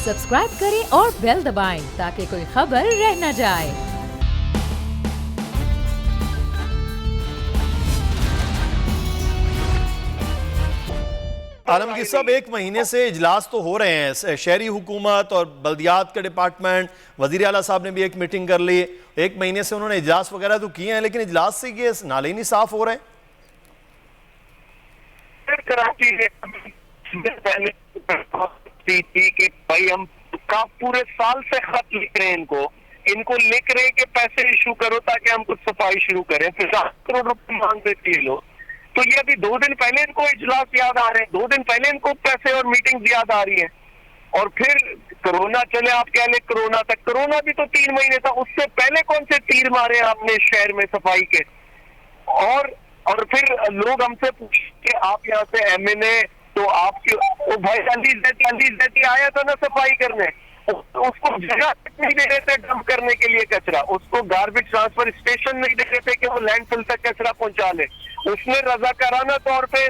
Subscribe करें और bell दबाएं ताकि कोई खबर रह न जाए। आलमगीर साहब, एक महीने से इजलास तो हो रहे हैं, शहरी हुकूमत और बल्दियात के डिपार्टमेंट, वजीर आला साहब ने भी एक मीटिंग कर ली। एक महीने से उन्होंने इजलास वगैरह तो किए हैं, लेकिन इजलास से ये नाले ही नहीं साफ हो रहे हैं। कराची थी कि भाई हम पूरे साल से खत लिख रहे हैं, इनको लिख रहे हैं कि पैसे इशू करो ताकि हम कुछ सफाई शुरू करें। 50 करोड़ रुपए मांग देती है लोग। तो ये अभी 2 दिन पहले इनको इजलास याद आ रहे हैं, 2 दिन पहले इनको पैसे और मीटिंग याद आ रही है। और फिर कोरोना चले, आप कह ले कोरोना तक, कोरोना भी तो 3 महीने था। उससे पहले कौन से तीर मारे आपने शहर में सफाई के? और फिर लोग हमसे पूछे कि आप यहाँ से MNA, तो आपके वो भाई अली आया था ना सफाई करने, उसको जगह नहीं दे रहे थे डंप करने के लिए कचरा, उसको गार्बेज ट्रांसफर स्टेशन नहीं दे रहे थे कि वो लैंडफिल तक कचरा पहुंचा ले। उसने रजाकाराना तौर पे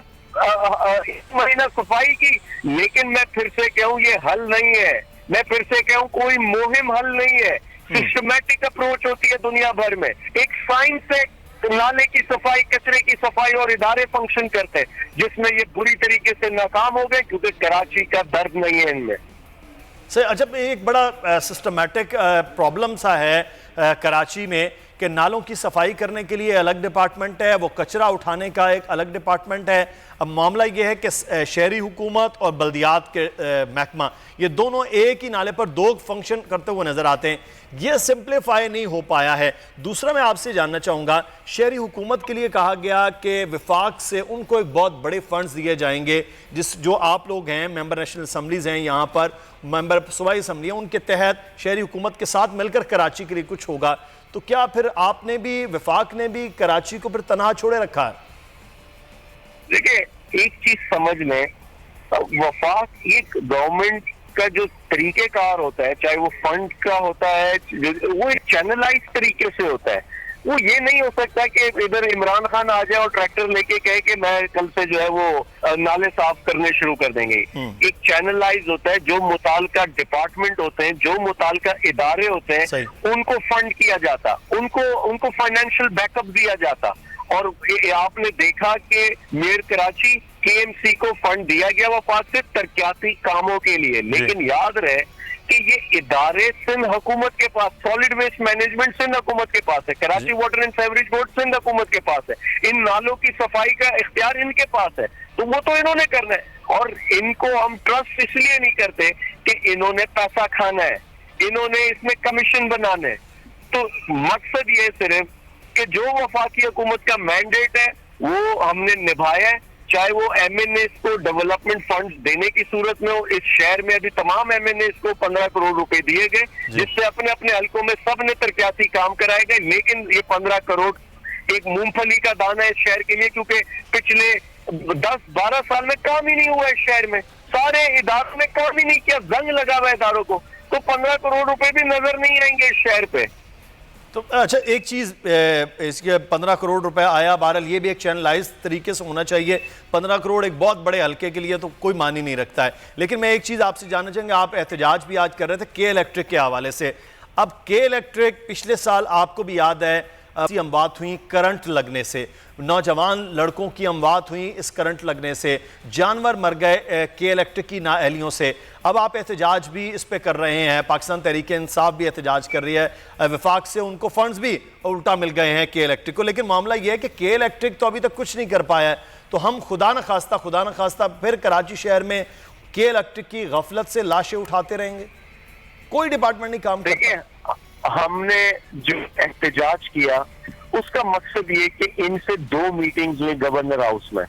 इस महीना सफाई की। लेकिन मैं फिर से कहूँ ये हल नहीं है, मैं फिर से कहूँ कोई मुहिम हल नहीं है। सिस्टमैटिक अप्रोच होती है दुनिया भर में, एक साइंस से नाले की सफाई, कचरे की सफाई और इदारे फंक्शन करते हैं, जिसमें ये बुरी तरीके से नाकाम हो गए क्योंकि कराची का दर्द नहीं है इनमें। सर, अच्छा, एक बड़ा सिस्टमैटिक प्रॉब्लम सा है कराची में कि नालों की सफाई करने के लिए अलग डिपार्टमेंट है, वो कचरा उठाने का एक अलग डिपार्टमेंट है। अब मामला ये है कि शहरी हुकूमत और बल्दियात के महकमा, ये दोनों एक ही नाले पर 2 फंक्शन करते हुए नजर आते हैं। ये सिंप्लीफाई नहीं हो पाया है। दूसरा, मैं आपसे जानना चाहूँगा, शहरी हुकूमत के लिए कहा गया कि विफाक से उनको एक बहुत बड़े फंड्स दिए जाएंगे, जो आप लोग हैं, मेंबर नेशनल असम्बलीज हैं, यहाँ पर मेंबर सूबाई असम्बली हैं, उनके तहत शहरी हुकूमत के साथ मिलकर कराची के लिए कुछ होगा। तो क्या फिर आपने भी, विफाक ने भी कराची को फिर तनहा छोड़े रखा है? देखिए, एक चीज समझ लें, वफाक एक गवर्नमेंट का जो तरीकेकार होता है, चाहे वो फंड का होता है, वो एक चैनलाइज तरीके से होता है। वो ये नहीं हो सकता कि इधर इमरान खान आ जाए और ट्रैक्टर लेके कहे कि मैं कल से जो है वो नाले साफ करने शुरू कर देंगे। एक चैनलाइज होता है, जो मुताल्लिका डिपार्टमेंट होते हैं, जो मुताल्लिका इदारे होते हैं, उनको फंड किया जाता, उनको फाइनेंशियल बैकअप दिया जाता। और आपने देखा कि मेयर कराची KMC को फंड दिया गया वफाक से तरक्याती कामों के लिए। लेकिन याद रहे कि ये इदारे सिंध हुकूमत के पास, सॉलिड वेस्ट मैनेजमेंट सिंध हुकूमत के पास है, Karachi water and sewerage board Sindh हुकूमत के पास है, इन नालों की सफाई का इख्तियार इनके पास है। तो वो तो इन्होंने करना है। और इनको हम ट्रस्ट इसलिए नहीं करते कि इन्होंने पैसा खाना है, इन्होंने इसमें कमीशन बनाना है। तो मकसद ये सिर्फ कि जो वफाकी हुकूमत का मैंडेट है वो हमने निभाया है, चाहे वो MNAs को डेवलपमेंट फंड देने की सूरत में हो। इस शहर में अभी तमाम MNAs को 15 करोड़ रुपए दिए गए, जिससे अपने अपने हलकों में सब ने तरक्याती काम कराए गए। लेकिन ये 15 करोड़ एक मूंगफली का दाना है इस शहर के लिए, क्योंकि पिछले 10-12 साल में काम ही नहीं हुआ इस शहर में, सारे इदारों ने काम ही नहीं किया, जंग लगा हुआ है इदारों को। तो 15 करोड़ रुपए भी नजर नहीं आएंगे इस शहर पे। तो अच्छा, एक चीज़, इसके 15 करोड़ रुपए आया, बहरहाल ये भी एक चैनलाइज तरीके से होना चाहिए। 15 करोड़ एक बहुत बड़े हल्के के लिए तो कोई मानी नहीं रखता है। लेकिन मैं एक चीज़ आपसे जानना चाहूँगा, आप एहतजाज भी आज कर रहे थे के इलेक्ट्रिक के हवाले से। अब के इलेक्ट्रिक, पिछले साल आपको भी याद है, अमवात हुई करंट लगने से, नौजवान लड़कों की अमवात हुई इस करंट लगने से, जानवर मर गए के इलेक्ट्रिक की नाअहलियों से। अब आप एहतजाज भी इस पे कर रहे हैं, पाकिस्तान तहरीक इंसाफ भी एहतजाज कर रही है, विफाक से उनको फंड्स भी उल्टा मिल गए हैं के इलेक्ट्रिक को। लेकिन मामला यह है कि के इलेक्ट्रिक तो अभी तक कुछ नहीं कर पाया है। तो हम खुदा न खास्ता फिर कराची शहर में के इलेक्ट्रिक की गफलत से लाशें उठाते रहेंगे, कोई डिपार्टमेंट नहीं काम करता। हमने जो एहतजाज किया उसका मकसद ये कि इनसे 2 मीटिंग्स हुई गवर्नर हाउस में,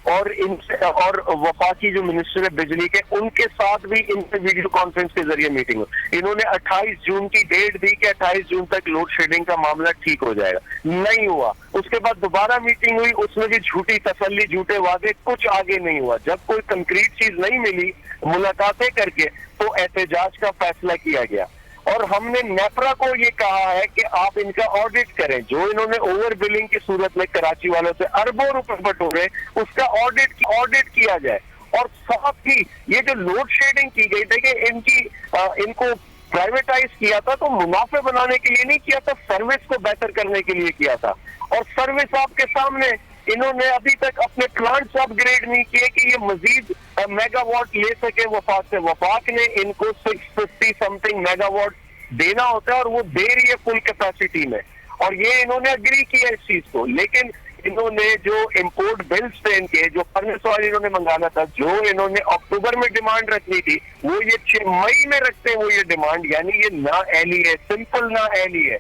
और इनसे और वफाकी जो मिनिस्टर है बिजली के, उनके साथ भी इनसे वीडियो कॉन्फ्रेंस के जरिए मीटिंग हुई। इन्होंने 28 जून की डेट दी कि 28 जून तक लोड शेडिंग का मामला ठीक हो जाएगा, नहीं हुआ। उसके बाद दोबारा मीटिंग हुई, उसमें भी झूठी तसल्ली, झूठे वादे, कुछ आगे नहीं हुआ। जब कोई कंक्रीट चीज नहीं मिली मुलाकातें करके, तो एहतजाज का फैसला किया गया। और हमने नेपरा को ये कहा है कि आप इनका ऑडिट करें, जो इन्होंने ओवर बिलिंग की सूरत में कराची वालों से अरबों रुपए बटोरे, उसका ऑडिट किया जाए। और साथ ही ये जो लोड शेडिंग की गई, देखिए इनको प्राइवेटाइज किया था तो मुनाफे बनाने के लिए नहीं किया था, सर्विस को बेहतर करने के लिए किया था। और सर्विस आपके सामने, इन्होंने अभी तक अपने प्लांट्स अपग्रेड नहीं किए कि ये मजीद मेगावाट ले सके वफाक से। वफाक ने इनको 650 समथिंग मेगावाट देना होता है और वो दे रही है फुल कैपेसिटी में, और ये इन्होंने अग्री किया इस चीज को। लेकिन इन्होंने जो इंपोर्ट बिल्स थे इनके, जो फर्नेस ऑयल इन्होंने मंगाना था, जो इन्होंने अक्टूबर में डिमांड रखनी थी, वो ये 6 मई में रखते हैं वो ये डिमांड, यानी ये ना एली है, सिंपल ना एली है।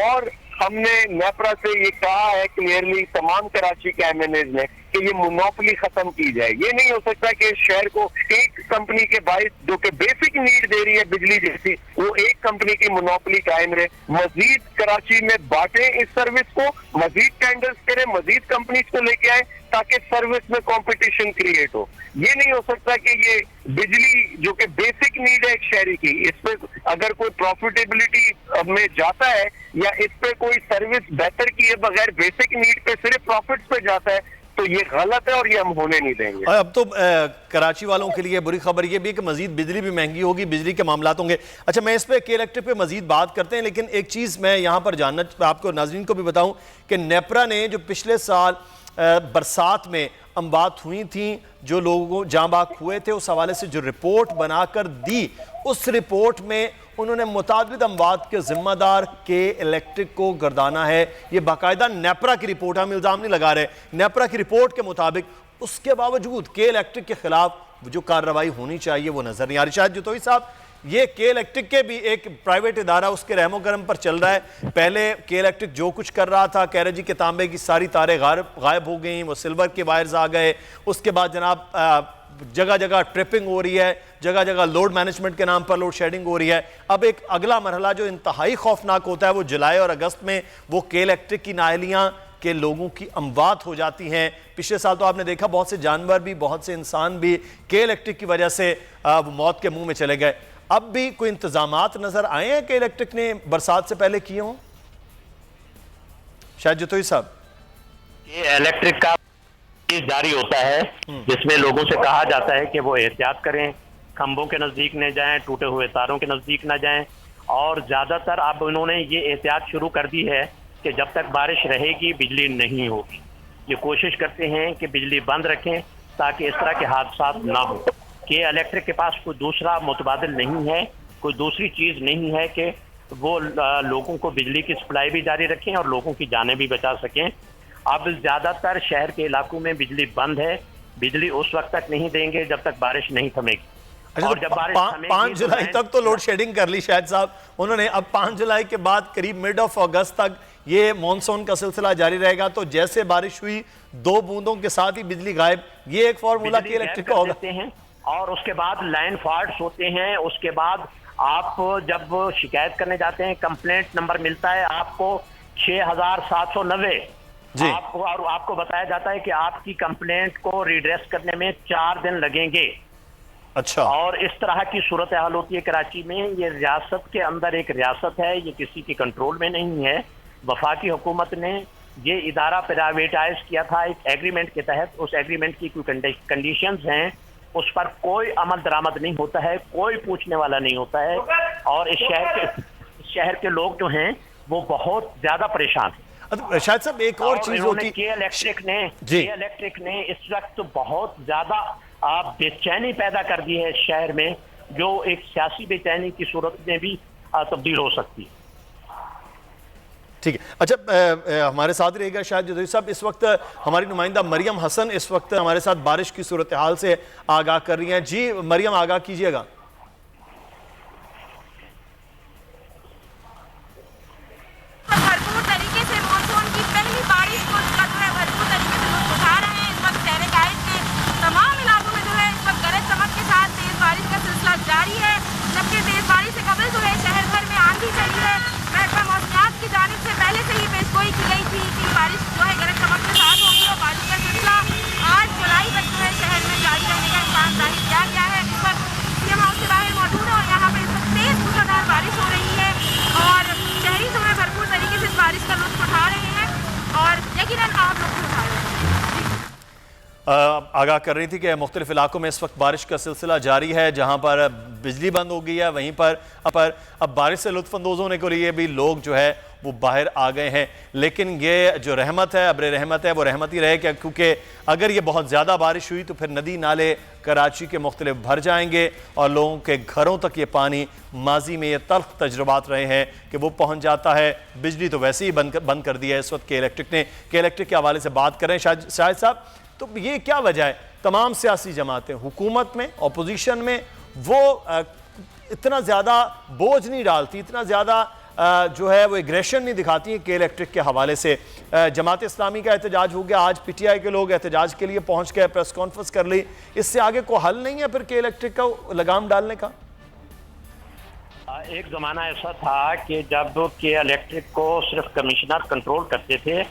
और हमने नेपरा से ये कहा है क्लियरली, तमाम कराची के एमएनएज ने, कि ये मोनोपोली खत्म की जाए। ये नहीं हो सकता कि इस शहर को एक कंपनी के बाइस, जो कि बेसिक नीड दे रही है बिजली जैसी, वो एक कंपनी की मोनोपोली कायम रहे। मजीद कराची में बांटे इस सर्विस को, मजीद टेंडर्स करें, मजीद कंपनीज को लेके आए ताकि सर्विस में कंपटीशन क्रिएट हो। ये नहीं हो सकता कि ये बिजली जो कि बेसिक नीड है एक शहरी की, इस पे अगर कोई प्रॉफिटेबिलिटी में जाता है या इस पे कोई सर्विस बेहतर किए बगैर बेसिक नीड पे सिर्फ प्रॉफिट्स पे जाता है, तो ये गलत है और ये हम होने नहीं देंगे। अब तो कराची वालों के लिए बुरी खबर ये भी कि मजीद बिजली भी महंगी होगी, बिजली के मामला होंगे। अच्छा, मैं इस पे के इलेक्ट्रिक पे मजीद बात करते हैं, लेकिन एक चीज़ मैं यहाँ पर जानना आपको, नाज़रीन को भी बताऊँ कि नेपरा ने जो पिछले साल बरसात में अमवात हुई थी, जो लोगों जाँ बाग हुए थे, उस हवाले से जो रिपोर्ट बनाकर दी, उस रिपोर्ट में उन्होंने मुताबिद अमवात के जिम्मेदार के इलेक्ट्रिक को गर्दाना है। ये बाकायदा नेपरा की रिपोर्ट, हम इल्ज़ाम नहीं लगा रहे, नेपरा की रिपोर्ट के मुताबिक। उसके बावजूद के इलेक्ट्रिक के खिलाफ जो कार्रवाई होनी चाहिए वो नजर नहीं आ रही। शायद जतोई साहब, ये के इलेक्ट्रिक के भी एक प्राइवेट इदारा, उसके रहमो करम पर चल रहा है। पहले के इलेक्ट्रिक जो कुछ कर रहा था, कह रहे जी कि तांबे की सारी तारें गायब हो गई, वो सिल्वर के वायर्स आ गए। उसके बाद जनाब जगह जगह ट्रिपिंग हो रही है, जगह जगह लोड मैनेजमेंट के नाम पर लोड शेडिंग हो रही है। अब एक अगला मरहला जो इंतहाई खौफनाक होता है वो जुलाई और अगस्त में, वो के इलेक्ट्रिक की नालियाँ के लोगों की अमवात हो जाती हैं। पिछले साल तो आपने देखा बहुत से जानवर भी, बहुत से इंसान भी के इलेक्ट्रिक की वजह से मौत के मुंह में चले गए। अब भी कोई इंतजामात नजर आए हैं कि इलेक्ट्रिक ने बरसात से पहले किए हों? शायद जतोई साहब, ये इलेक्ट्रिक का जारी होता है जिसमें लोगों से कहा जाता है कि वो एहतियात करें, खंभों के नजदीक न जाएं, टूटे हुए तारों के नजदीक न जाएं। और ज्यादातर अब उन्होंने ये एहतियात शुरू कर दी है कि जब तक बारिश रहेगी बिजली नहीं होगी। ये कोशिश करते हैं कि बिजली बंद रखें ताकि इस तरह के हादसा ना हो। कि इलेक्ट्रिक के पास कोई दूसरा मुतबादिल नहीं है, कोई दूसरी चीज नहीं है कि वो लोगों को बिजली की सप्लाई भी जारी रखें और लोगों की जानें भी बचा सकें। अब ज्यादातर शहर के इलाकों में बिजली बंद है, बिजली उस वक्त तक नहीं देंगे जब तक बारिश नहीं थमेगी। अच्छा, और जब 5 जुलाई तक तो लोड शेडिंग कर ली शायद साहब उन्होंने। अब 5 जुलाई के बाद करीब मिड ऑफ अगस्त तक ये मॉनसून का सिलसिला जारी रहेगा, तो जैसे बारिश हुई 2 बूंदों के साथ ही बिजली गायब। ये एक फॉर्मूला के इलेक्ट्रिक का होगा। और उसके बाद लाइन फॉल्ट्स होते हैं। उसके बाद आप जब शिकायत करने जाते हैं, कंप्लेंट नंबर मिलता है आपको 6790 आपको, और आपको बताया जाता है कि आपकी कंप्लेंट को रिड्रेस करने में 4 दिन लगेंगे। अच्छा, और इस तरह की सूरत हाल होती है कराची में। ये रियासत के अंदर एक रियासत है, ये किसी के कंट्रोल में नहीं है। वफाकी हुकूमत ने ये इदारा प्राइवेटाइज किया था एक एग्रीमेंट के तहत। उस एग्रीमेंट की कोई कंडीशंस हैं, उस पर कोई अमल दरामद नहीं होता है, कोई पूछने वाला नहीं होता है। और इस शहर के लोग जो हैं वो बहुत ज्यादा परेशान हैं। शायद साहब एक और चीज होती के इलेक्ट्रिक ने इस वक्त बहुत ज्यादा बेचैनी पैदा कर दी है शहर में, जो एक सियासी बेचैनी की सूरत में भी तब्दील हो सकती है। ठीक है। अच्छा, हमारे साथ रहेगा शायद जदोई साहब। इस वक्त हमारी नुमाइंदा मरियम हसन इस वक्त हमारे साथ बारिश की सूरत हाल से आगाह कर रही हैं। जी मरियम, आगाह कीजिएगा। भरपूर तरीके से मॉनसून की पहली बारिश को जो है भरपूर तरीके से लोग उठा रहे हैं। इस वक्त शहर कायद के तमाम इलाकों में जो है इस वक्त गरज चमक के साथ तेज बारिश का सिलसिला जारी है। जबकि तेज बारिश से कबल जो है शहर भर में आंधी चली है। महकमा मौसमियात की जानिब से पहले से ही पेशगोई की गई थी कि बारिश जो है गरज चमक के साथ होगी और बारिश का सिलसिला 8 जुलाई तक जो है शहर में जारी रहने का इम्कान जाहिर किया गया है। इस वक्त सीएम हाउस आगाह कर रही थी कि मुख्तलिफ इलाकों में इस वक्त बारिश का सिलसिला जारी है, जहाँ पर बिजली बंद हो गई है, वहीं पर अब बारिश से लुत्फ़अंदोज़ होने के लिए भी लोग जो है वो बाहर आ गए हैं। लेकिन ये जो रहमत है, अब्र रहमत है, वो रहमत ही रहे, क्योंकि अगर ये बहुत ज़्यादा बारिश हुई तो फिर नदी नाले कराची के मुख्तलिफ भर जाएंगे और लोगों के घरों तक ये पानी, माजी में ये तल्ख तजुर्बात रहे हैं कि वो पहुँच जाता है। बिजली तो वैसे ही बंद कर दी है इस वक्त के इलेक्ट्रिक के हवाले से बात करें शाहिद साहब, तो ये क्या वजह है? तमाम सियासी जमातें हुकूमत में, अपोजिशन में, वो इतना ज़्यादा बोझ नहीं डालती, इतना ज़्यादा जो है वो एग्रेशन नहीं दिखाती है के इलेक्ट्रिक के हवाले से। जमात इस्लामी का एहतजाज हो गया, आज PTI के लोग एहतजाज के लिए पहुंच गए, प्रेस कॉन्फ्रेंस कर ली, इससे आगे कोई हल नहीं है फिर के इलेक्ट्रिक का लगाम डालने का? एक ज़माना ऐसा था कि जब के इलेक्ट्रिक को सिर्फ कमिश्नर कंट्रोल करते थे,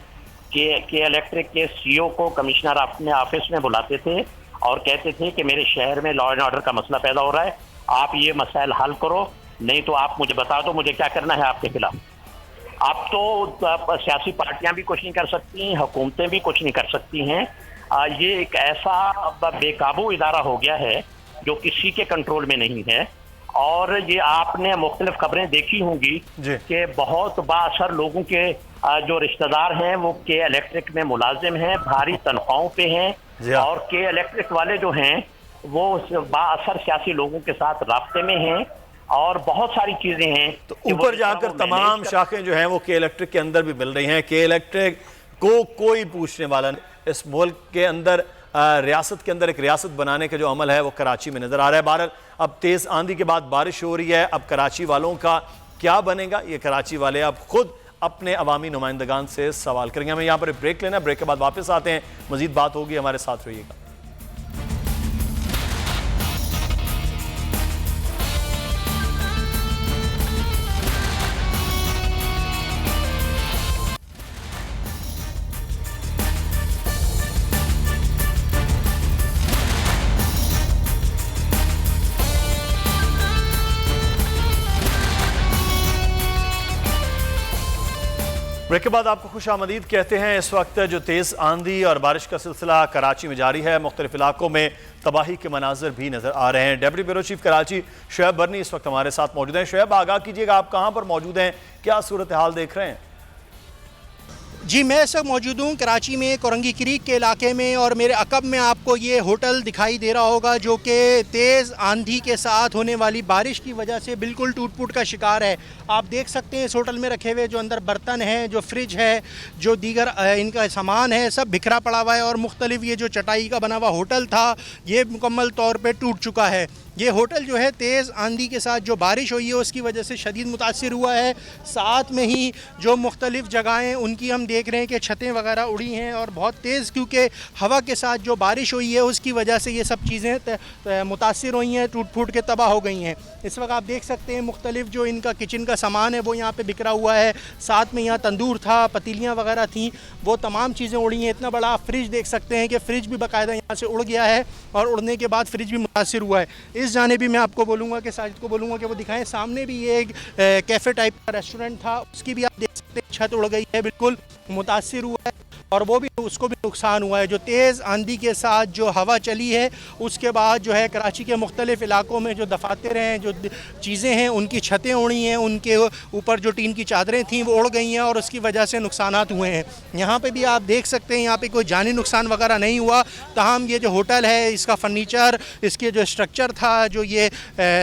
के इलेक्ट्रिक के CEO को कमिश्नर अपने ऑफिस में बुलाते थे और कहते थे कि मेरे शहर में लॉ एंड ऑर्डर का मसला पैदा हो रहा है, आप ये मसाइल हल करो, नहीं तो आप मुझे बता दो मुझे क्या करना है आपके खिलाफ। अब तो सियासी पार्टियां भी कुछ नहीं कर सकती, हुकूमतें भी कुछ नहीं कर सकती हैं। ये एक ऐसा बेकाबू इदारा हो गया है जो किसी के कंट्रोल में नहीं है। और ये आपने मुख्तलिफ खबरें देखी होंगी कि बहुत बाअसर लोगों के जो रिश्तेदार हैं वो के इलेक्ट्रिक में मुलाजिम हैं, भारी तनख्वाहों पे हैं, और के इलेक्ट्रिक वाले जो हैं वो बाअसर सियासी लोगों के साथ राब्ते में हैं, और बहुत सारी चीजें हैं। तो ऊपर जाकर तमाम शाखें जो हैं वो के इलेक्ट्रिक के अंदर भी मिल रही हैं। के इलेक्ट्रिक को कोई पूछने वाला नहीं। इस मुल्क के अंदर रियासत के अंदर एक रियासत बनाने का जो अमल है वो कराची में नजर आ रहा है। बहरहाल अब तेज आंधी के बाद बारिश हो रही है, अब कराची वालों का क्या बनेगा ये कराची वाले अब खुद अपने अवामी नुमाइंदगान से सवाल करेंगे। हमें यहाँ पर ब्रेक लेना, ब्रेक के बाद वापस आते हैं, मजीद बात होगी, हमारे साथ रहिएगा। ब्रेक के बाद आपको खुश आमदीद कहते हैं। इस वक्त जो तेज़ आंधी और बारिश का सिलसिला कराची में जारी है, मुख्तलिफ इलाकों में तबाही के मनाजर भी नजर आ रहे हैं। Deputy bureau chief Karachi Shoaib Barni इस वक्त हमारे साथ मौजूद हैं। शुएब, आगाह कीजिएगा, आप कहाँ पर मौजूद हैं, क्या सूरत हाल देख रहे हैं? जी, मैं इस वक्त मौजूद हूँ कराची में कोरंगी क्रीक के इलाके में, और मेरे अकब में आपको ये होटल दिखाई दे रहा होगा जो कि तेज़ आंधी के साथ होने वाली बारिश की वजह से बिल्कुल टूट फूट का शिकार है। आप देख सकते हैं इस होटल में रखे हुए जो अंदर बर्तन हैं, जो फ्रिज है, जो दीगर इनका सामान है, सब बिखरा पड़ा हुआ है, और मुख्तलिफ ये जो चटाई का बना हुआ होटल था ये मुकम्मल तौर पर टूट चुका है। ये होटल जो है तेज़ आंधी के साथ जो बारिश हुई है उसकी वजह से शदीद मुतासिर हुआ है। साथ में ही जो मुख्तलिफ जगहें उनकी हम देख रहे हैं कि छतें वगैरह उड़ी हैं, और बहुत तेज़ क्योंकि हवा के साथ जो बारिश हुई है उसकी वजह से ये सब चीज़ें मुतासिर हुई हैं, टूट फूट के तबाह हो गई हैं। इस वक्त आप देख सकते हैं मुख्तलिफ जो इनका किचन का सामान है वो यहाँ पर बिखरा हुआ है। साथ में यहाँ तंदूर था, पतीलियाँ वगैरह थी, वो तमाम चीज़ें उड़ी हैं। इतना बड़ा फ्रिज देख सकते हैं कि फ्रिज भी बाकायदा यहाँ से उड़ गया है, और उड़ने के बाद फ्रिज भी मुतासिर हुआ है। इस जाने भी मैं आपको बोलूँगा कि साजिद को बोलूँगा कि वो दिखाएं। सामने भी ये एक कैफ़े टाइप का रेस्टोरेंट था, उसकी भी आप देख सकते हैं छत उड़ गई है, बिल्कुल मुतासिर हुआ है, और वो भी उसको भी नुकसान हुआ है। जो तेज़ आंधी के साथ जो हवा चली है उसके बाद जो है कराची के मुख्तलिफ इलाकों में जो दफातर हैं, जो चीज़ें हैं, उनकी छतें उड़ी हैं, उनके ऊपर जो टीन की चादरें थीं वो उड़ गई हैं, और उसकी वजह से नुकसानात हुए हैं। यहाँ पे भी आप देख सकते हैं यहाँ पे कोई जानी नुकसान वगैरह नहीं हुआ, ताहम ये जो होटल है इसका फर्नीचर, इसके जो स्ट्रक्चर था, जो ये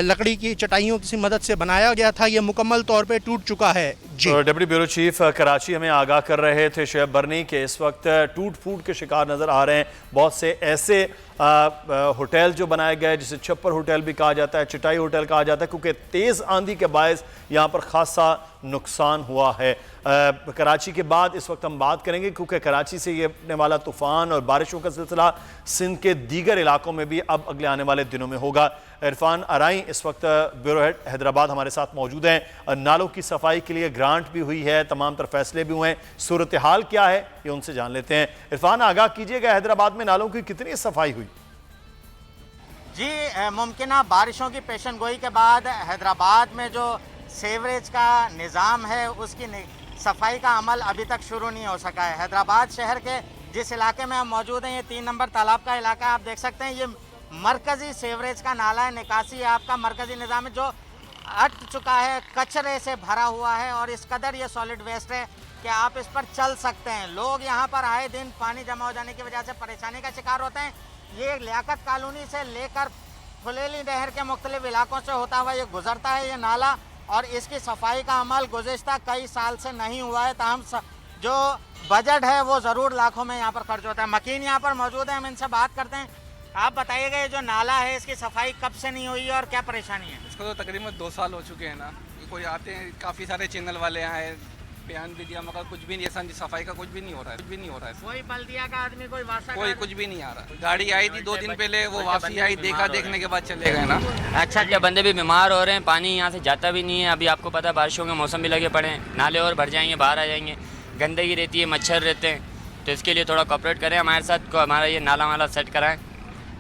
लकड़ी की चटाइयों की मदद से बनाया गया था, ये मुकम्मल तौर पर टूट चुका है। तो डिप्टी ब्यूरो चीफ कराची हमें आगाह कर रहे थे शुएब बरनी के इस वक्त टूट फूट के शिकार नज़र आ रहे हैं बहुत से ऐसे होटल जो बनाए गए, जिसे छप्पर होटल भी कहा जाता है, चटाई होटल कहा जाता है, क्योंकि तेज़ आंधी के बायस यहाँ पर खासा नुकसान हुआ है। कराची के बाद इस वक्त हम बात करेंगे, क्योंकि कराची से ये अपने वाला तूफ़ान और बारिशों का सिलसिला सिंध के दीगर इलाकों में भी अब अगले आने वाले दिनों में होगा। इरफान अराई इस वक्त ब्यूरो हेड हैदराबाद हमारे साथ मौजूद हैं। नालों की सफाई के लिए ग्रांट भी हुई है, तमाम तर फैसले भी हुए हैं, सूरत हाल क्या है ये उनसे जान लेते हैं। इरफान, आगाह कीजिएगा, हैदराबाद में नालों की कितनी सफाई हुई? जी, मुमकिन बारिशों की पेशन गोई के बाद हैदराबाद में जो सीवरेज का निज़ाम है उसकी सफाई का अमल अभी तक शुरू नहीं हो सका है। हैदराबाद शहर के जिस इलाके में हम मौजूद हैं, ये 3 नंबर तालाब का इलाका है। आप देख सकते हैं ये मरकजी सीवरेज का नाला है, निकासी है आपका मरकजी निज़ाम है, जो अट चुका है, कचरे से भरा हुआ है और इस कदर ये सॉलिड वेस्ट है कि आप इस पर चल सकते हैं। लोग यहाँ पर आए दिन पानी जमा हो जाने की वजह से परेशानी का शिकार होते हैं। ये लियाकत कॉलोनी से लेकर फुलेली नहर के मुख्तलिफ इलाकों से होता हुआ ये गुजरता है ये नाला, और इसकी सफाई का अमल गुज़िश्ता कई साल से नहीं हुआ है। ताहम जो बजट है वो ज़रूर लाखों में यहाँ पर खर्च होता है। मकीन यहाँ पर मौजूद है, हम इनसे बात करते हैं। आप बताइएगा ये जो नाला है इसकी सफाई कब से नहीं हुई है और क्या परेशानी है? इसको तो तकरीबन 2 साल हो चुके हैं ना। कोई आते हैं, काफ़ी सारे चैनल वाले आए, बयान भी दिया, मगर कुछ भी नहीं, ऐसा सफाई का कुछ भी नहीं हो रहा है, कुछ भी नहीं हो रहा है। कोई बल्दिया का आदमी, कोई वासा कोई कुछ भी नहीं आ रहा। गाड़ी आई थी 2 दिन पहले, वो वापसी आई, देखा, देखने के बाद चले गए ना। अच्छा, क्या बंदे भी बीमार हो रहे हैं, पानी यहाँ से जाता भी नहीं है। अभी आपको पता है बारिशों के मौसम भी लगे पड़े हैं, नाले और भर जाएंगे, बाहर आ जाएंगे, गंदगी रहती है, मच्छर रहते हैं। तो इसके लिए थोड़ा कोऑपरेट करें हमारे साथ, हमारा ये नाला वाला सेट कराएं।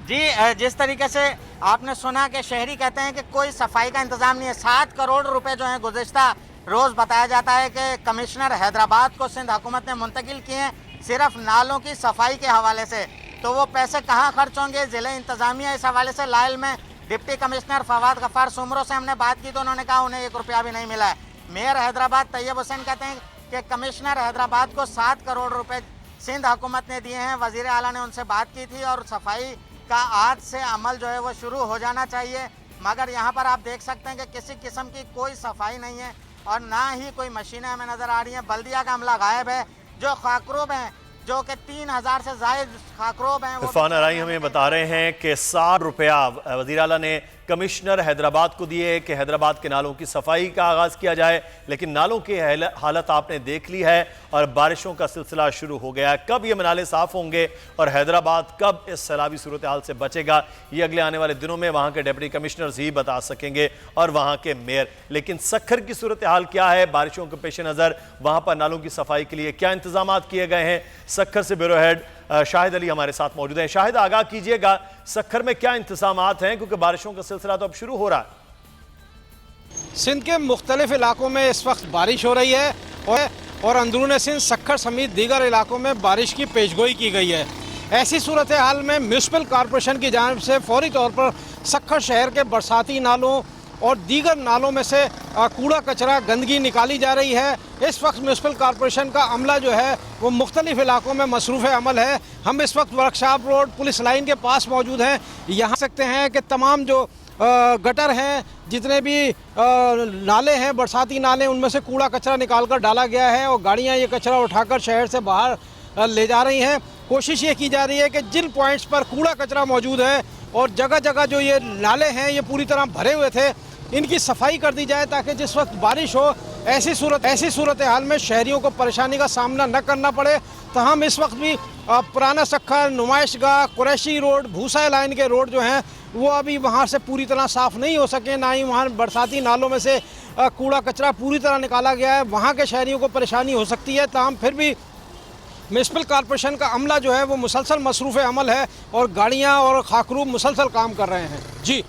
जी, जिस तरीके से आपने सुना कि शहरी कहते हैं कि कोई सफाई का इंतज़ाम नहीं है। 7 करोड़ रुपए जो हैं गुज़िश्ता रोज़ बताया जाता है कि कमिश्नर हैदराबाद को सिंध हुकूमत ने मुंतकिल किए हैं सिर्फ नालों की सफाई के हवाले से। तो वो पैसे कहाँ खर्च होंगे? ज़िले इंतज़ामिया इस हवाले से लायल में डिप्टी कमिश्नर फवाद गफ्फार सुमरो से हमने बात की तो उन्होंने कहा उन्हें 1 रुपया भी नहीं मिला है। मेयर हैदराबाद तैयब हुसैन कहते हैं कि कमिश्नर हैदराबाद को 7 करोड़ रुपये सिंध हुकूमत ने दिए हैं। वज़ीर आला ने उनसे बात की थी और सफाई का आज से अमल जो है वो शुरू हो जाना चाहिए, मगर यहाँ पर आप देख सकते हैं कि किसी किस्म की कोई सफाई नहीं है और ना ही कोई मशीनें हमें नज़र आ रही हैं। बल्दिया का अमला गायब है। जो खाकरूब हैं, जो कि 3000 से ज़ायद खाकरूब हैं, इरफान अराई हमें बता रहे हैं कि 60 रुपया वज़ीर आला ने कमिश्नर हैदराबाद को दिए कि हैदराबाद के नालों की सफाई का आगाज़ किया जाए, लेकिन नालों की हालत आपने देख ली है और बारिशों का सिलसिला शुरू हो गया है। कब ये नाले साफ़ होंगे और हैदराबाद कब इस सैलाबी सूरत हाल से बचेगा, ये अगले आने वाले दिनों में वहाँ के डिप्टी कमिश्नर्स ही बता सकेंगे और वहाँ के मेयर। लेकिन सक्खर की सूरत हाल क्या है, बारिशों के पेश नज़र वहाँ पर नालों की सफाई के लिए क्या इंतजाम किए गए हैं? सक्खर से ब्यूरो हेड शाहिद अली हमारे साथ मौजूद हैं। शाहिद, आगाह कीजिएगा सक्खर में क्या इंतजामात हैं, क्योंकि बारिशों का सिलसिला तो अब शुरू हो रहा है। सिंध के मुख्तलिफ इलाकों में इस वक्त बारिश हो रही है और अंदरून सिंध सक्खर समेत दीगर इलाकों में बारिश की पेशगोई की गई है। ऐसी सूरत हाल में म्यूनसिपल कॉरपोरेशन की जानिब से फौरी तौर पर सक्खर शहर के बरसाती नालों और दीगर नालों में से कूड़ा कचरा गंदगी निकाली जा रही है। इस वक्त म्यूनसिपल कॉरपोरेशन का अमला जो है वो मुख्तलिफ इलाकों में मसरूफ़ अमल है। हम इस वक्त वर्कशॉप रोड पुलिस लाइन के पास मौजूद हैं। यहाँ सकते हैं कि तमाम जो गटर हैं, जितने भी नाले हैं, बरसाती नाले, उनमें से कूड़ा कचरा निकाल कर डाला गया है और गाड़ियाँ ये कचरा उठाकर शहर से बाहर ले जा रही हैं। कोशिश ये की जा रही है कि जिन पॉइंट्स पर कूड़ा कचरा मौजूद है और जगह जगह जो ये नाले हैं ये पूरी तरह भरे हुए थे, इनकी सफाई कर दी जाए ताकि जिस वक्त बारिश हो ऐसी सूरत हाल में शहरियों को परेशानी का सामना न करना पड़े। तो हम इस वक्त भी पुराना सक्खर, नुमाइशगाह, कुरैशी रोड, भूसा लाइन के रोड जो हैं वो अभी वहाँ से पूरी तरह साफ़ नहीं हो सके, ना ही वहाँ बरसाती नालों में से कूड़ा कचरा पूरी तरह निकाला गया है। वहाँ के शहरियों को परेशानी हो सकती है। ताहम फिर भी म्यूनसिपल कॉरपोरेशन का अमला जो है वो मुसलसल मसरूफ़ अमल है और गाड़ियाँ और खाकरूब मुसलसल काम कर रहे हैं। जी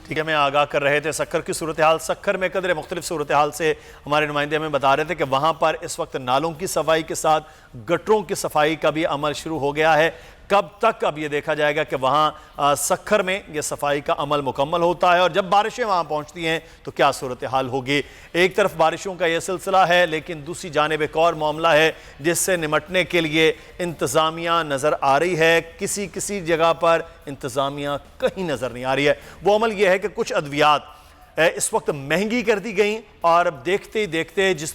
ठीक है, मैं आगाह कर रहे थे सक्खर की सूरत हाल। सक्खर में कदर मुख्तलिफ सूरत हाल से हमारे नुमाइंदे हमें बता रहे थे कि वहाँ पर इस वक्त नालों की सफाई के साथ गटरों की सफाई का भी अमल शुरू हो गया है। कब तक अब ये देखा जाएगा कि वहाँ सक्खर में ये सफाई का अमल मुकम्मल होता है और जब बारिशें वहाँ पहुँचती हैं तो क्या सूरत हाल होगी। एक तरफ बारिशों का ये सिलसिला है, लेकिन दूसरी जानिब एक और मामला है जिससे निमटने के लिए इंतज़ामिया नज़र आ रही है। किसी जगह पर इंतज़ामिया कहीं नज़र नहीं आ रही है। वो अमल ये है कि कुछ अद्वियात इस वक्त महंगी कर दी गई और देखते ही देखते जिस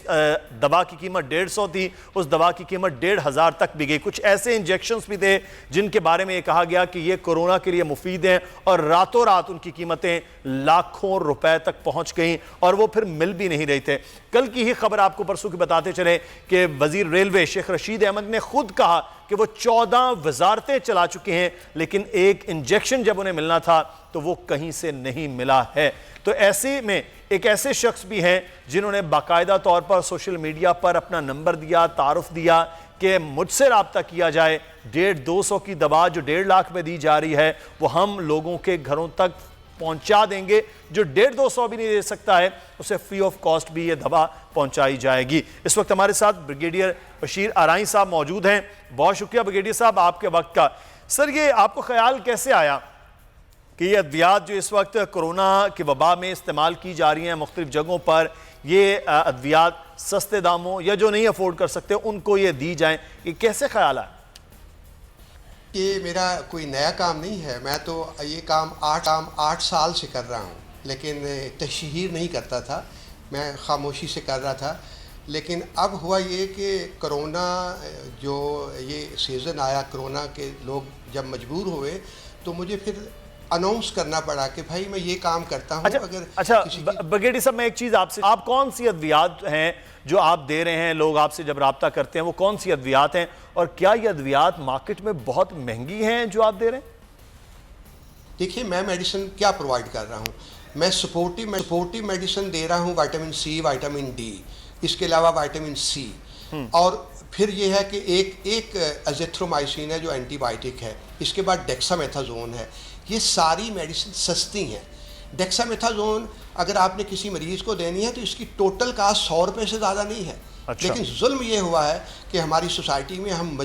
दवा की कीमत 150 थी उस दवा की कीमत 1500 तक भी गई। कुछ ऐसे इंजेक्शन्स भी थे जिनके बारे में ये कहा गया कि ये कोरोना के लिए मुफीद हैं और रातों रात उनकी कीमतें लाखों रुपए तक पहुंच गई और वो फिर मिल भी नहीं रहे थे। कल की ही खबर आपको परसों की बताते चले कि वजीर रेलवे शेख रशीद अहमद ने खुद कहा कि वो 14 वजारतें चला चुके हैं, लेकिन एक इंजेक्शन जब उन्हें मिलना था तो वो कहीं से नहीं मिला है। तो ऐसे में एक ऐसे शख्स भी हैं जिन्होंने बाकायदा तौर पर सोशल मीडिया पर अपना नंबर दिया, तारुफ दिया कि मुझसे रब्ता किया जाए। 150-200 की दवा जो 1.5 लाख में दी जा रही है वो हम लोगों के घरों तक पहुंचा देंगे। जो 150-200 भी नहीं दे सकता है उसे फ्री ऑफ कॉस्ट भी ये दवा पहुंचाई जाएगी। इस वक्त हमारे साथ ब्रिगेडियर बशीर आराई साहब मौजूद हैं। बहुत शुक्रिया ब्रिगेडियर साहब आपके वक्त का। सर, ये आपको ख्याल कैसे आया कि ये अद्वियात जो इस वक्त कोरोना की वबा में इस्तेमाल की जा रही हैं मुख्तलिफ जगहों पर, ये अद्वियात सस्ते दामों या जो नहीं अफोर्ड कर सकते उनको ये दी जाएं, ये कैसे ख्याल आया? ये मेरा कोई नया काम नहीं है। मैं तो ये काम 8 साल से कर रहा हूँ, लेकिन तशहीर नहीं करता था, मैं खामोशी से कर रहा था। लेकिन अब हुआ ये कि कोरोना जो ये सीज़न आया, कोरोना के लोग जब मजबूर हुए तो मुझे फिर अनाउंस करना पड़ा कि भाई मैं ये काम करता हूँ। अच्छा ब्रिगेडियर साहब, मैं एक चीज़ आपसे, आप कौन सी अद्वियात हैं जो आप दे रहे हैं? लोग आपसे जब रब्ता करते हैं वो कौन सी अद्वियात हैं, और क्या ये अद्वियात मार्केट में बहुत महंगी हैं जो आप दे रहे हैं? देखिए, मैं मेडिसिन क्या प्रोवाइड कर रहा हूँ, मैं सपोर्टिव मेडिसिन दे रहा हूँ, विटामिन सी, विटामिन डी, इसके अलावा विटामिन सी, और फिर ये है कि एक एजिथ्रोमाइसिन है जो एंटीबायोटिक है, इसके बाद डेक्सामेथाजोन है। ये सारी मेडिसिन सस्ती हैं। डेक्सामेथाजोन अगर आपने किसी मरीज़ को देनी है तो इसकी टोटल कास्ट 100 रुपये से ज़्यादा नहीं है। अच्छा। लेकिन जुल्म ये हुआ है कि हमारी सोसाइटी में हम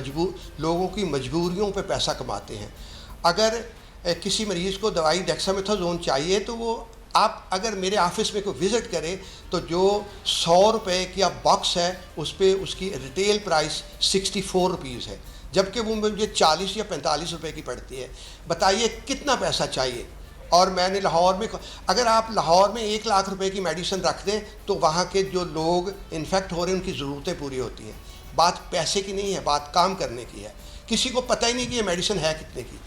लोगों की मजबूरियों पे पैसा कमाते हैं। अगर किसी मरीज़ को दवाई डेक्सामेथाजोन चाहिए तो वो आप अगर मेरे ऑफिस में कोई विज़िट करें तो जो 100 रुपये की बॉक्स है उस पर उसकी रिटेल प्राइस 64 रुपीज़ है, जबकि वो मुझे 40 या 45 रुपए की पड़ती है। बताइए कितना पैसा चाहिए। और मैंने लाहौर में, अगर आप लाहौर में 1 लाख रुपए की मेडिसिन रख दें तो वहाँ के जो लोग इन्फेक्ट हो रहे हैं उनकी ज़रूरतें पूरी होती हैं। बात पैसे की नहीं है, बात काम करने की है। किसी को पता ही नहीं कि ये मेडिसिन है कितने की।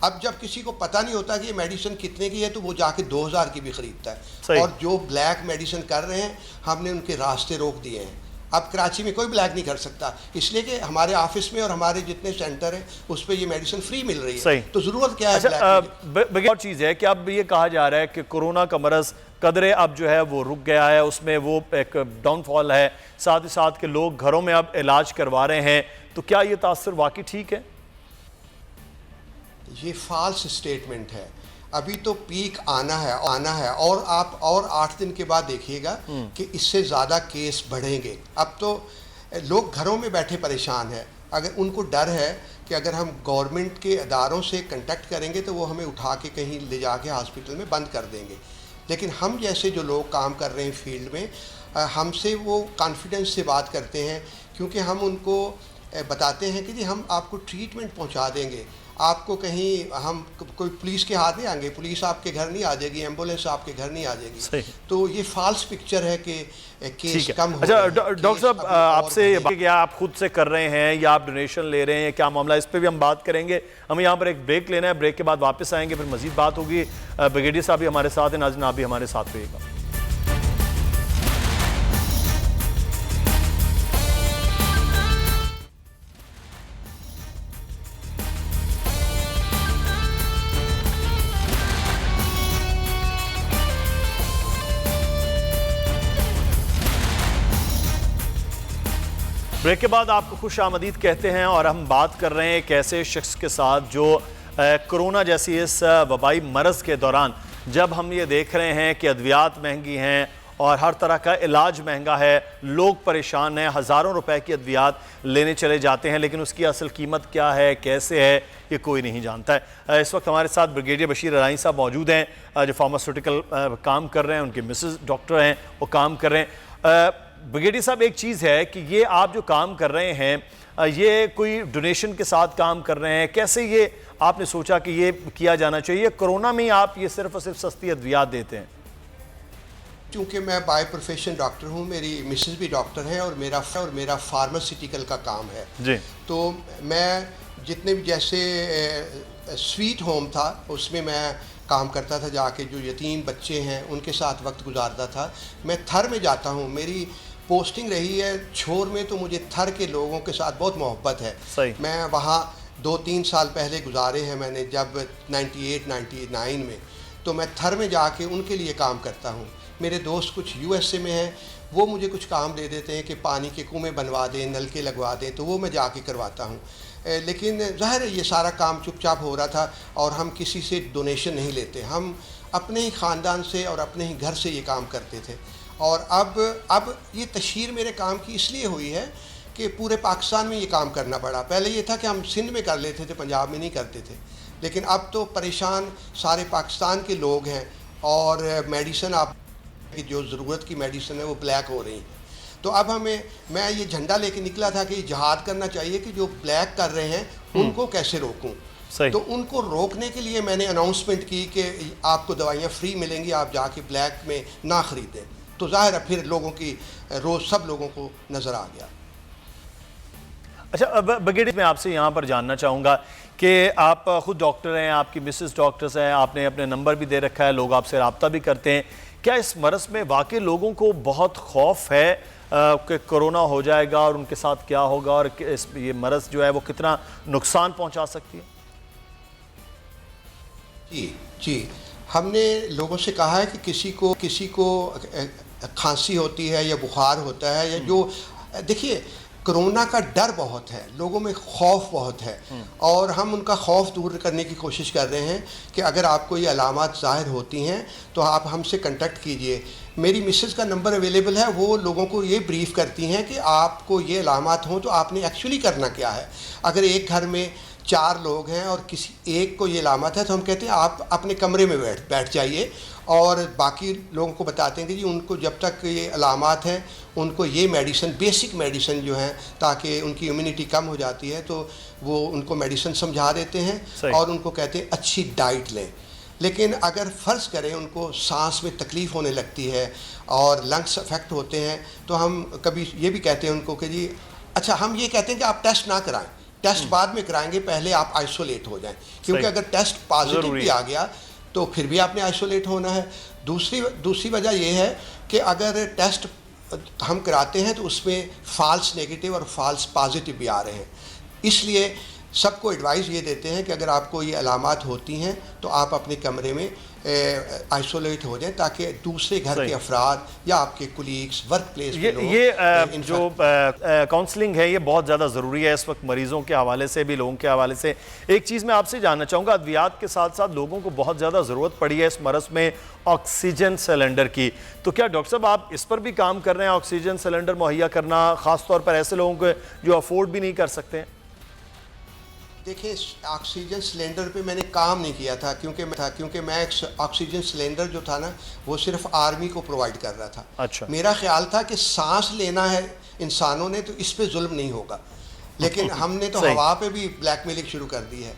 अब जब किसी को पता नहीं होता कि ये मेडिसिन कितने की है तो वो जाके 2000 की भी ख़रीदता है। और जो ब्लैक मेडिसिन कर रहे हैं हमने उनके रास्ते रोक दिए हैं। अब कराची में कोई ब्लैक नहीं कर सकता, इसलिए कि हमारे ऑफिस में और हमारे जितने सेंटर हैं उस पर ये मेडिसिन फ्री मिल रही है। तो ज़रूरत क्या है? अच्छा, और चीज़ है कि अब ये कहा जा रहा है कि कोरोना का मरज़ कदरे अब जो है वो रुक गया है, उसमें वो एक डाउनफॉल है, साथ ही साथ के लोग घरों में अब इलाज करवा रहे हैं, तो क्या ये तासुर वाकई ठीक है? ये फॉल्स स्टेटमेंट है। अभी तो पीक आना है और आप और 8 दिन के बाद देखिएगा कि इससे ज़्यादा केस बढ़ेंगे। अब तो लोग घरों में बैठे परेशान हैं। अगर उनको डर है कि अगर हम गवर्नमेंट के अदारों से कांटेक्ट करेंगे तो वो हमें उठा के कहीं ले जाके हॉस्पिटल में बंद कर देंगे। लेकिन हम जैसे जो लोग काम कर रहे हैं फील्ड में, हमसे वो कॉन्फिडेंस से बात करते हैं, क्योंकि हम उनको बताते हैं कि जी हम आपको ट्रीटमेंट पहुंचा देंगे। आपको कहीं हम कोई पुलिस के हाथ नहीं आएंगे, पुलिस आपके घर नहीं आ जाएगी, एम्बुलेंस आपके घर नहीं आ जाएगी। तो ये फॉल्स पिक्चर है कि केस कम हो। अच्छा डॉक्टर साहब, आपसे क्या आप खुद से कर रहे हैं या आप डोनेशन ले रहे हैं, क्या मामला, इस पर भी हम बात करेंगे। हमें यहाँ पर एक ब्रेक लेना है, ब्रेक के बाद वापस आएंगे, फिर मजीद बात होगी। ब्रिगेडियर साहब भी हमारे साथ हैं, नाज़रीन आप भी हमारे साथ रहिएगा। ब्रेक के बाद आपको खुश आमदीद कहते हैं और हम बात कर रहे हैं एक ऐसे शख्स के साथ जो कोरोना जैसी इस वबाई मरज़ के दौरान, जब हम ये देख रहे हैं कि अद्वियात महंगी हैं और हर तरह का इलाज महंगा है, लोग परेशान हैं, हज़ारों रुपए की अद्वियात लेने चले जाते हैं, लेकिन उसकी असल कीमत क्या है, कैसे है, ये कोई नहीं जानता है। इस वक्त हमारे साथ ब्रिगेडियर बशीर आराई साहब मौजूद हैं, जो फार्मास्यूटिकल काम कर रहे हैं, उनके मिसेस डॉक्टर हैं, वो काम कर रहे हैं। ब्रिगेडियर साहब, एक चीज़ है कि ये आप जो काम कर रहे हैं ये कोई डोनेशन के साथ काम कर रहे हैं, कैसे ये आपने सोचा कि ये किया जाना चाहिए? कोरोना में आप ये सिर्फ और सिर्फ सस्ती अद्वियात देते हैं? क्योंकि मैं बाय प्रोफेशन डॉक्टर हूँ, मेरी मिसेस भी डॉक्टर हैं और मेरा फार्मास्यूटिकल का काम है जी। तो मैं जितने भी जैसे स्वीट होम था उसमें मैं काम करता था, जाके जो यतीम बच्चे हैं उनके साथ वक्त गुजारता था। मैं थर में जाता हूँ, मेरी पोस्टिंग रही है छोर में, तो मुझे थर के लोगों के साथ बहुत मोहब्बत है। मैं वहाँ 2-3 साल पहले गुजारे हैं मैंने, जब 98-99 में, तो मैं थर में जाके उनके लिए काम करता हूँ। मेरे दोस्त कुछ USA में हैं, वो मुझे कुछ काम दे देते हैं कि पानी के कुएँ बनवा दें, नलके लगवा दें, तो वो मैं जाके करवाता हूँ। लेकिन ज़ाहिर है ये सारा काम चुपचाप हो रहा था और हम किसी से डोनेशन नहीं लेते। हम अपने ही ख़ानदान से और अपने ही घर से ये काम करते थे। और अब ये तशहीर मेरे काम की इसलिए हुई है कि पूरे पाकिस्तान में ये काम करना पड़ा। पहले ये था कि हम सिंध में कर लेते थे, पंजाब में नहीं करते थे, लेकिन अब तो परेशान सारे पाकिस्तान के लोग हैं और मेडिसिन आप की जो ज़रूरत की मेडिसिन है वो ब्लैक हो रही है। तो अब मैं ये झंडा लेके निकला था कि जिहाद करना चाहिए कि जो ब्लैक कर रहे हैं उनको कैसे रोकूं। तो उनको रोकने के लिए मैंने अनाउंसमेंट की कि आपको दवाइयाँ फ्री मिलेंगी, आप जाके ब्लैक में ना ख़रीदें। तो ज़ाहिर है फिर लोगों की रोज़ सब लोगों को नज़र आ गया। अच्छा, अब ब्रिगेडियर मैं आपसे यहाँ पर जानना चाहूँगा कि आप ख़ुद डॉक्टर हैं, आपकी मिसेस डॉक्टर्स हैं, आपने अपने नंबर भी दे रखा है, लोग आपसे रब्ता भी करते हैं। क्या इस मरज़ में वाकई लोगों को बहुत खौफ है कि कोरोना हो जाएगा और उनके साथ क्या होगा, और ये मरज़ जो है वो कितना नुकसान पहुँचा सकती है? जी, हमने लोगों से कहा है कि किसी को खांसी होती है या बुखार होता है या जो, देखिए कोरोना का डर बहुत है, लोगों में खौफ बहुत है और हम उनका खौफ दूर करने की कोशिश कर रहे हैं कि अगर आपको ये अलामात ज़ाहिर होती हैं तो आप हमसे कांटेक्ट कीजिए। मेरी मिसेस का नंबर अवेलेबल है, वो लोगों को ये ब्रीफ करती हैं कि आपको ये अलामात हों तो आपने एक्चुअली करना क्या है। अगर एक घर में 4 लोग हैं और किसी एक को ये अलामत है तो हम कहते हैं आप अपने कमरे में बैठ जाइए, और बाकी लोगों को बताते हैं कि जी उनको जब तक ये अलामत हैं उनको ये मेडिसिन, बेसिक मेडिसिन जो हैं, ताकि उनकी इम्यूनिटी कम हो जाती है तो वो उनको मेडिसिन समझा देते हैं और उनको कहते हैं अच्छी डाइट लें। लेकिन अगर फ़र्ज़ करें उनको सांस में तकलीफ़ होने लगती है और लंग्स अफेक्ट होते हैं तो हम कभी ये भी कहते हैं उनको कि जी अच्छा, हम ये कहते हैं कि आप टेस्ट ना कराएं, टेस्ट बाद में कराएंगे, पहले आप आइसोलेट हो जाएं, क्योंकि अगर टेस्ट पॉजिटिव भी आ गया तो फिर भी आपने आइसोलेट होना है। दूसरी वजह यह है कि अगर टेस्ट हम कराते हैं तो उसमें फ़ाल्स नेगेटिव और फ़ाल्स पॉजिटिव भी आ रहे हैं, इसलिए सबको एडवाइस ये देते हैं कि अगर आपको ये अलामात होती हैं तो आप अपने कमरे में आइसोलेट हो जाएं ताकि दूसरे घर के अफराद या आपके कुलीग्स, वर्क प्लेस के लोग, ये जो काउंसलिंग है ये बहुत ज़्यादा ज़रूरी है इस वक्त, मरीज़ों के हवाले से भी, लोगों के हवाले से। एक चीज़ मैं आपसे जानना चाहूँगा, अद्वियात के साथ साथ लोगों को बहुत ज़्यादा ज़रूरत पड़ी है इस मरज़ में ऑक्सीजन सिलेंडर की, तो क्या डॉक्टर साहब आप इस पर भी काम कर रहे हैं, ऑक्सीजन सिलेंडर मुहैया करना, ख़ास तौर पर ऐसे लोगों को जो अफोर्ड भी नहीं कर सकते हैं? देखिए, ऑक्सीजन सिलेंडर पे मैंने काम नहीं किया था क्योंकि मैं ऑक्सीजन सिलेंडर जो था ना वो सिर्फ आर्मी को प्रोवाइड कर रहा था। अच्छा। मेरा ख्याल था कि सांस लेना है इंसानों ने तो इस पे जुल्म नहीं होगा, लेकिन हमने तो हवा पे भी ब्लैकमेलिंग शुरू कर दी है।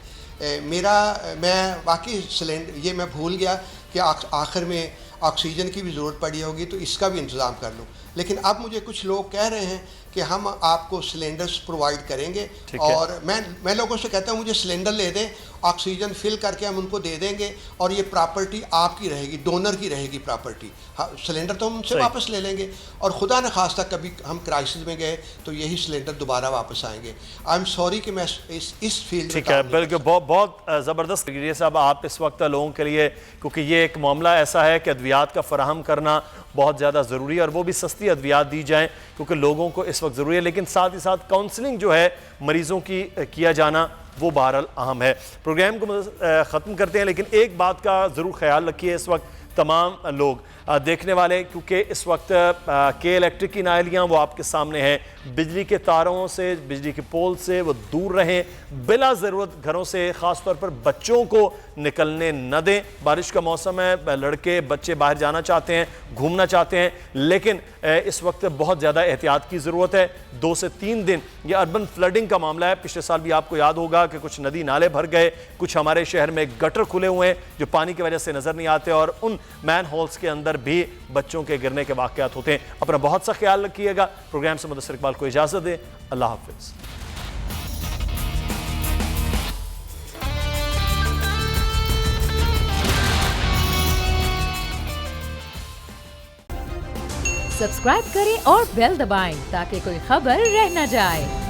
मैं वाकई सिलेंडर ये मैं भूल गया कि आखिर में ऑक्सीजन की भी ज़रूरत पड़ी होगी तो इसका भी इंतज़ाम कर लूँ, लेकिन अब मुझे कुछ लोग कह रहे हैं कि हम आपको सिलेंडर्स प्रोवाइड करेंगे, और मैं लोगों से कहता हूँ मुझे सिलेंडर ले दें, ऑक्सीजन फिल करके हम उनको दे देंगे और ये प्रॉपर्टी आपकी रहेगी, डोनर की रहेगी प्रॉपर्टी। हाँ, सिलेंडर तो हम उनसे वापस ले लेंगे और खुदा न खास्ता कभी हम क्राइसिस में गए तो यही सिलेंडर दोबारा वापस आएंगे। आई एम सॉरी कि मैं इस फील्ड ठीक है, बिल्कुल, बहुत ज़बरदस्त ब्रिगेडियर साहब आप इस वक्त लोगों के लिए, क्योंकि ये एक मामला ऐसा है कि अद्वियात का फराहम करना बहुत ज़्यादा ज़रूरी है और वो भी सस्ती अद्वियात दी जाएँ क्योंकि लोगों को इस वक्त ज़रूरी है, लेकिन साथ ही साथ काउंसलिंग जो है मरीज़ों की किया जाना वो बहरहाल अहम है। प्रोग्राम को ख़त्म करते हैं, लेकिन एक बात का ज़रूर ख्याल रखिए इस वक्त तमाम लोग देखने वाले, क्योंकि इस वक्त के इलेक्ट्रिक की नालियाँ वो आपके सामने हैं, बिजली के तारों से, बिजली के पोल से वो दूर रहें, बिला ज़रूरत घरों से ख़ास तौर पर बच्चों को निकलने न दें। बारिश का मौसम है, लड़के बच्चे बाहर जाना चाहते हैं, घूमना चाहते हैं, लेकिन इस वक्त बहुत ज़्यादा एहतियात की ज़रूरत है। 2 से 3 दिन ये अर्बन फ्लडिंग का मामला है, पिछले साल भी आपको याद होगा कि कुछ नदी नाले भर गए, कुछ हमारे शहर में गटर खुले हुए हैं जो पानी की वजह से नज़र नहीं आते और उन मैन होल्स के अंदर भी बच्चों के गिरने के वाक़यात होते हैं। अपना बहुत सा ख्याल रखिएगा। प्रोग्राम से मुदस्सिर इकबाल को इजाज़त दें। अल्लाह हाफ़िज़। सब्सक्राइब करें और बेल दबाएं ताकि कोई खबर रह न जाए।